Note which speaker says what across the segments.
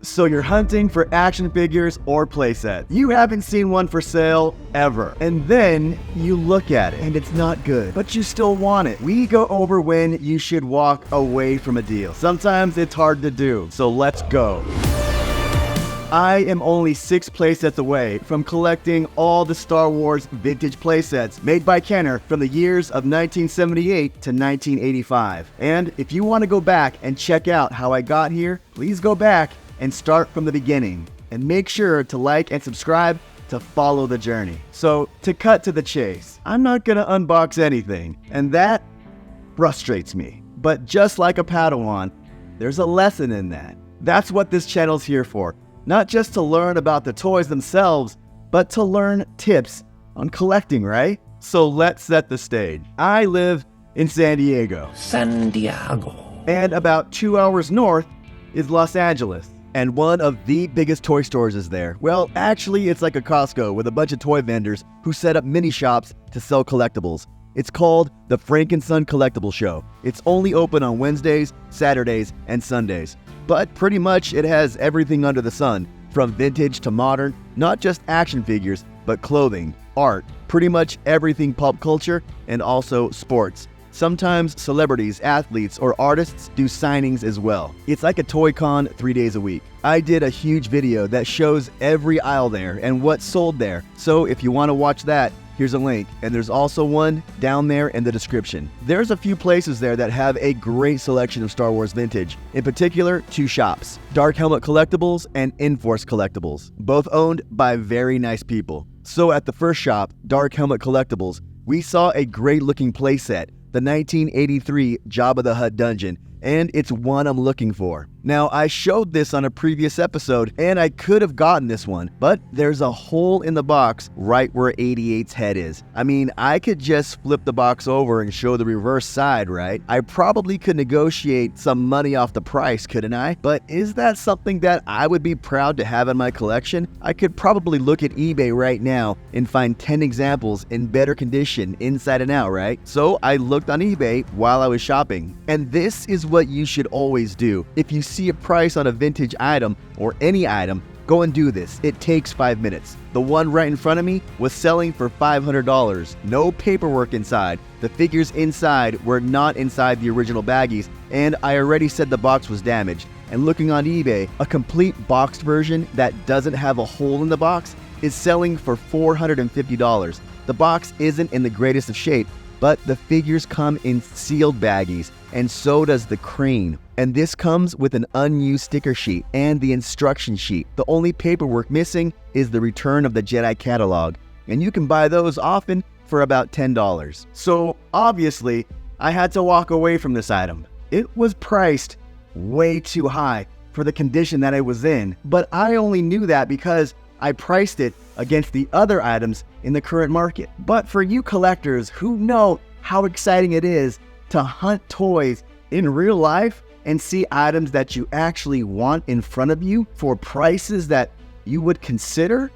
Speaker 1: So you're hunting for action figures or playsets. You haven't seen one for sale ever. And then you look at it and it's not good, but you still want it. We go over when you should walk away from a deal. Sometimes it's hard to do, so let's go. I am only 6 playsets away from collecting all the Star Wars vintage playsets made by Kenner from the years of 1978 to 1985. And if you want to go back and check out how I got here, please go back and start from the beginning. And make sure to like and subscribe to follow the journey. So to cut to the chase, I'm not gonna unbox anything, and that frustrates me. But just like a Padawan, there's a lesson in that. That's what this channel's here for. Not just to learn about the toys themselves, but to learn tips on collecting, right? So let's set the stage. I live in San Diego. And about 2 hours north is Los Angeles. And one of the biggest toy stores is there. Well, actually, it's like a Costco with a bunch of toy vendors who set up mini shops to sell collectibles. It's called the Frankenstein Collectible Show. It's only open on Wednesdays, Saturdays, and Sundays. But pretty much it has everything under the sun, from vintage to modern, not just action figures, but clothing, art, pretty much everything pop culture, and also sports. Sometimes celebrities, athletes, or artists do signings as well. It's like a toy con 3 days a week. I did a huge video that shows every aisle there and what's sold there. So if you want to watch that, here's a link, and there's also one down there in the description. There's a few places there that have a great selection of Star Wars vintage. In particular, 2 shops, Dark Helmet Collectibles and Enforce Collectibles, both owned by very nice people. So at the first shop, Dark Helmet Collectibles, we saw a great looking playset, the 1983 Jabba the Hutt dungeon, and it's one I'm looking for. Now, I showed this on a previous episode, and I could have gotten this one, but there's a hole in the box right where 88's head is. I mean, I could just flip the box over and show the reverse side, right? I probably could negotiate some money off the price, couldn't I? But is that something that I would be proud to have in my collection? I could probably look at eBay right now and find 10 examples in better condition inside and out, right? So I looked on eBay while I was shopping, and this is what you should always do. If you see a price on a vintage item or any item, go and do this. It takes 5 minutes. The one right in front of me was selling for $500. No paperwork inside. The figures inside were not inside the original baggies, and I already said the box was damaged. And looking on eBay, a complete boxed version that doesn't have a hole in the box is selling for $450. The box isn't in the greatest of shape, but the figures come in sealed baggies, and so does the crane. And this comes with an unused sticker sheet and the instruction sheet. The only paperwork missing is the Return of the Jedi catalog, and you can buy those often for about $10. So obviously, I had to walk away from this item. It was priced way too high for the condition that it was in, but I only knew that because I priced it against the other items in the current market. But for you collectors who know how exciting it is to hunt toys in real life and see items that you actually want in front of you for prices that you would consider,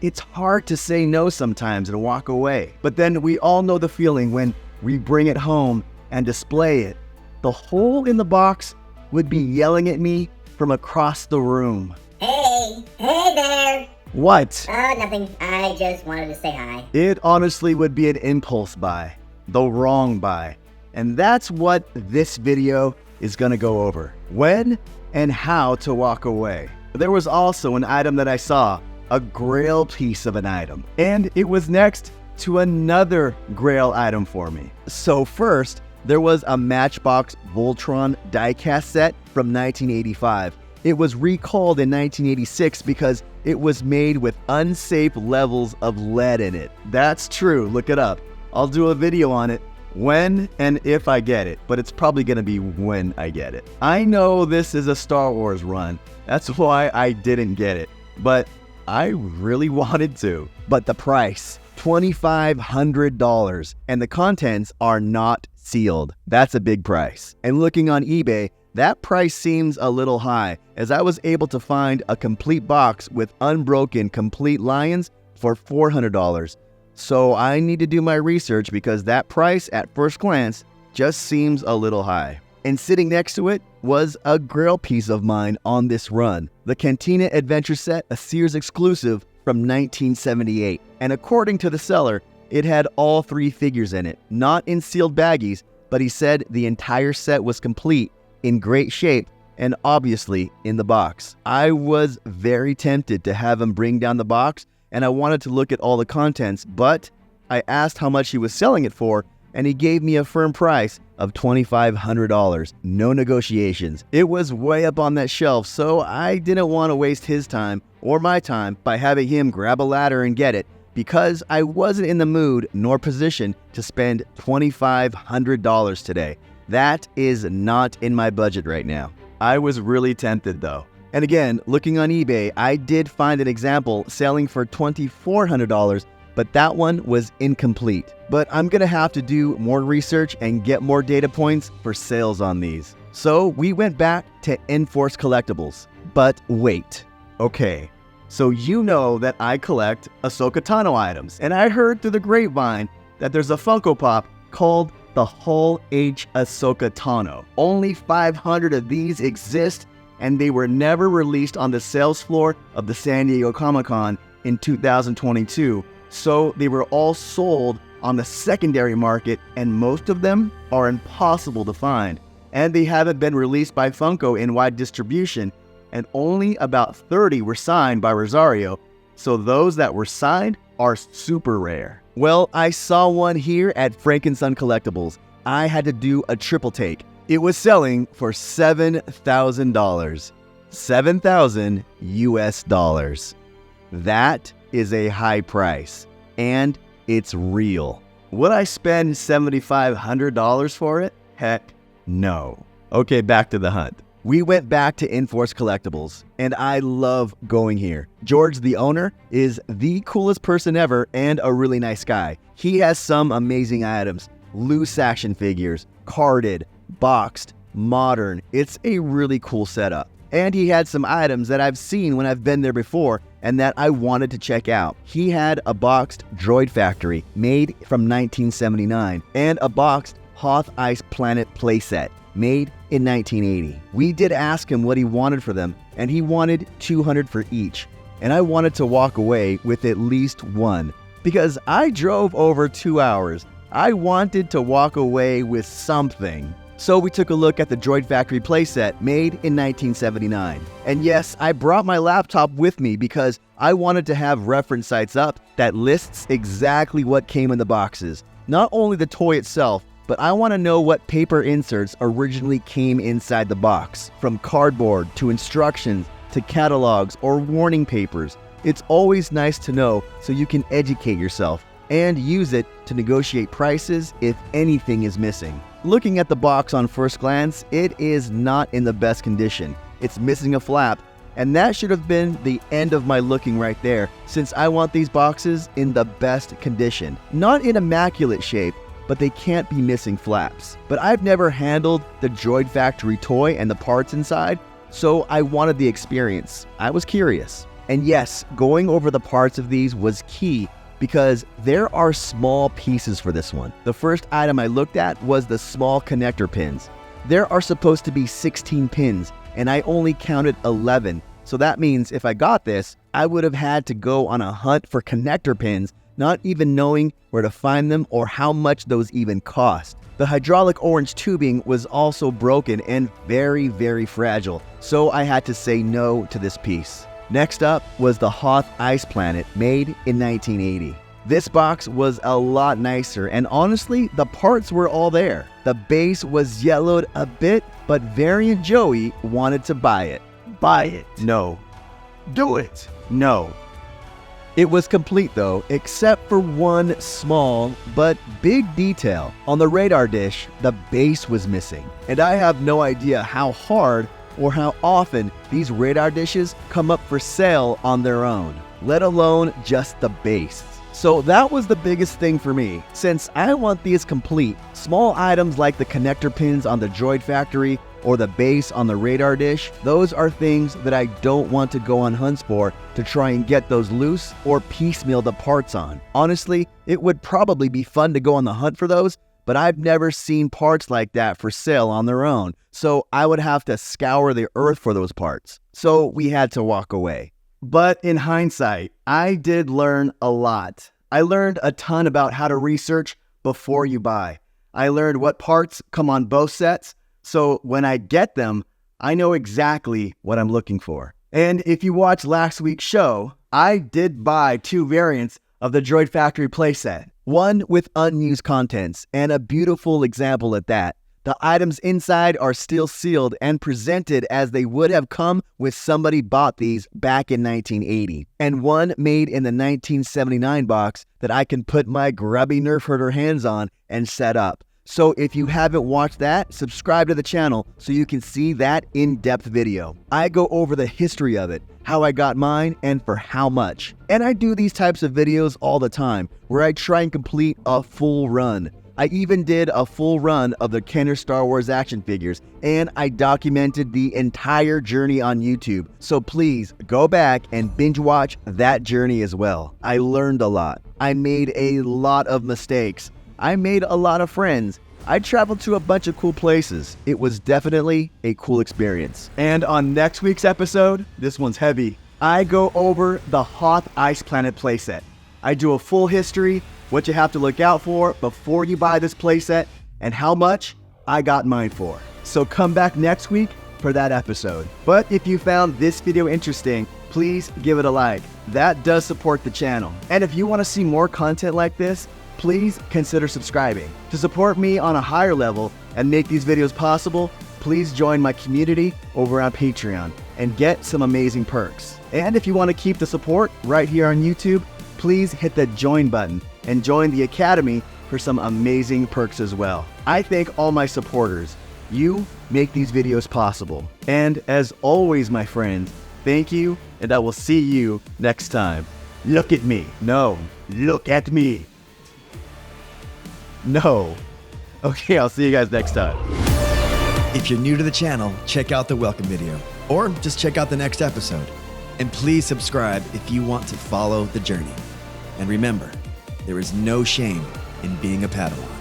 Speaker 1: it's hard to say no sometimes and walk away. But then we all know the feeling when we bring it home and display it. The hole in the box would be yelling at me from across the room.
Speaker 2: Hey there.
Speaker 1: What?
Speaker 2: Oh, nothing. I just wanted to say hi.
Speaker 1: It honestly would be an impulse buy, the wrong buy. And that's what this video is gonna go over. When and how to walk away. There was also an item that I saw, a Grail piece of an item. And it was next to another Grail item for me. So first, there was a Matchbox Voltron diecast set from 1985. It was recalled in 1986 because it was made with unsafe levels of lead in it. That's true, look it up. I'll do a video on it when and if I get it, but it's probably gonna be when I get it. I know this is a Star Wars run, that's why I didn't get it, but I really wanted to. But the price, $2,500, and the contents are not sealed. That's a big price. And looking on eBay, that price seems a little high, as I was able to find a complete box with unbroken complete lions for $400. So I need to do my research because that price at first glance just seems a little high. And sitting next to it was a Grail piece of mine on this run, the Cantina Adventure Set, a Sears exclusive from 1978. And according to the seller, it had all 3 figures in it, not in sealed baggies, but he said the entire set was complete, in great shape, and obviously in the box. I was very tempted to have him bring down the box, and I wanted to look at all the contents, but I asked how much he was selling it for, and he gave me a firm price of $2,500. No negotiations. It was way up on that shelf, so I didn't want to waste his time or my time by having him grab a ladder and get it, because I wasn't in the mood nor position to spend $2,500 today. That is not in my budget right now. I was really tempted though. And again, looking on eBay, I did find an example selling for $2,400, but that one was incomplete. But I'm gonna have to do more research and get more data points for sales on these. So we went back to Enforce Collectibles. But wait, okay. So you know that I collect Ahsoka Tano items, and I heard through the grapevine that there's a Funko Pop called the Hull H Ahsoka Tano. Only 500 of these exist, and they were never released on the sales floor of the San Diego Comic-Con in 2022. So they were all sold on the secondary market, and most of them are impossible to find. And they haven't been released by Funko in wide distribution, and only about 30 were signed by Rosario, so those that were signed are super rare. Well, I saw one here at Frankenstein Collectibles. I had to do a triple take. It was selling for $7,000. 7,000 US dollars. That is a high price, and it's real. Would I spend $7,500 for it? Heck no. Okay, back to the hunt. We went back to Enforce Collectibles, and I love going here. George, the owner, is the coolest person ever and a really nice guy. He has some amazing items. Loose action figures, carded, boxed, modern. It's a really cool setup. And he had some items that I've seen when I've been there before and that I wanted to check out. He had a boxed Droid Factory made from 1979 and a boxed Hoth Ice Planet playset made in 1980. We did ask him what he wanted for them, and he wanted $200 for each. And I wanted to walk away with at least one because I drove over 2 hours. I wanted to walk away with something. So we took a look at the Droid Factory playset made in 1979. And yes, I brought my laptop with me because I wanted to have reference sites up that lists exactly what came in the boxes. Not only the toy itself, but I want to know what paper inserts originally came inside the box. From cardboard to instructions to catalogs or warning papers. It's always nice to know so you can educate yourself and use it to negotiate prices if anything is missing. Looking at the box on first glance, it is not in the best condition. It's missing a flap, and that should have been the end of my looking right there, since I want these boxes in the best condition. Not in immaculate shape, but they can't be missing flaps. But I've never handled the Droid Factory toy and the parts inside, so I wanted the experience. I was curious. And yes, going over the parts of these was key because there are small pieces for this one. The first item I looked at was the small connector pins. There are supposed to be 16 pins, and I only counted 11. So that means if I got this, I would have had to go on a hunt for connector pins, not even knowing where to find them or how much those even cost. The hydraulic orange tubing was also broken and very, very fragile, so I had to say no to this piece. Next up was the Hoth Ice Planet, made in 1980. This box was a lot nicer, and honestly, the parts were all there. The base was yellowed a bit, but Variant Joey wanted to buy it. Buy it. No. Do it. No. It was complete though, except for one small but big detail. On the radar dish, the base was missing, and I have no idea how hard or how often these radar dishes come up for sale on their own, let alone just the base. So that was the biggest thing for me. Since I want these complete, small items like the connector pins on the Droid Factory or the base on the radar dish, those are things that I don't want to go on hunts for to try and get those loose or piecemeal the parts on. Honestly, it would probably be fun to go on the hunt for those, but I've never seen parts like that for sale on their own, so I would have to scour the earth for those parts. So we had to walk away. But in hindsight, I did learn a lot. I learned a ton about how to research before you buy. I learned what parts come on both sets, so when I get them, I know exactly what I'm looking for. And if you watched last week's show, I did buy 2 variants of the Droid Factory playset. One with unused contents, and a beautiful example at that. The items inside are still sealed and presented as they would have come with somebody bought these back in 1980. And one made in the 1979 box that I can put my grubby Nerf herder hands on and set up. So if you haven't watched that, subscribe to the channel so you can see that in-depth video. I go over the history of it, how I got mine, and for how much. And I do these types of videos all the time, where I try and complete a full run. I even did a full run of the Kenner Star Wars action figures, and I documented the entire journey on YouTube. So please go back and binge watch that journey as well. I learned a lot. I made a lot of mistakes. I made a lot of friends. I traveled to a bunch of cool places. It was definitely a cool experience. And on next week's episode, this one's heavy, I go over the Hoth Ice Planet playset. I do a full history, what you have to look out for before you buy this playset, and how much I got mine for. So come back next week for that episode. But if you found this video interesting, please give it a like. That does support the channel. And if you want to see more content like this, please consider subscribing. To support me on a higher level and make these videos possible, please join my community over on Patreon and get some amazing perks. And if you want to keep the support right here on YouTube, please hit the join button and join the Academy for some amazing perks as well. I thank all my supporters. You make these videos possible. And as always, my friends, thank you, and I will see you next time. Look at me. No, look at me. No. Okay, I'll see you guys next time.
Speaker 3: If you're new to the channel, check out the welcome video, or just check out the next episode. And please subscribe if you want to follow the journey. And remember, there is no shame in being a Padawan.